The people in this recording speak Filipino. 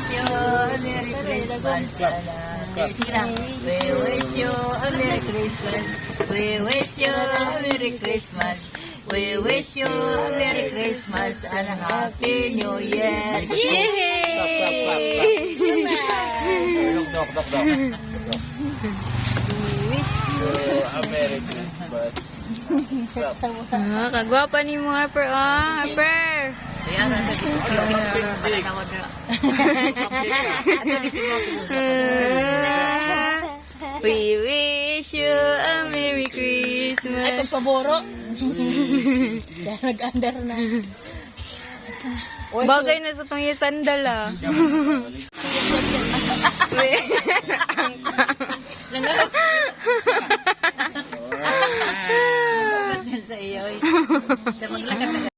wish you a Merry Christmas. We wish you a Merry Christmas. We wish you a Merry Christmas. We wish you a Merry Christmas and a Happy New Year. Yay! Dok. Wish you A Merry Christmas. Ah, kagwapa ni mo, Harper. Ah, Harper. Ayan, We wish you a Merry ay, Christmas. pagpaboro. Kaya nag-under na. Bagay na sa itong sandal ah. Sa iyo. Sa maglakad na.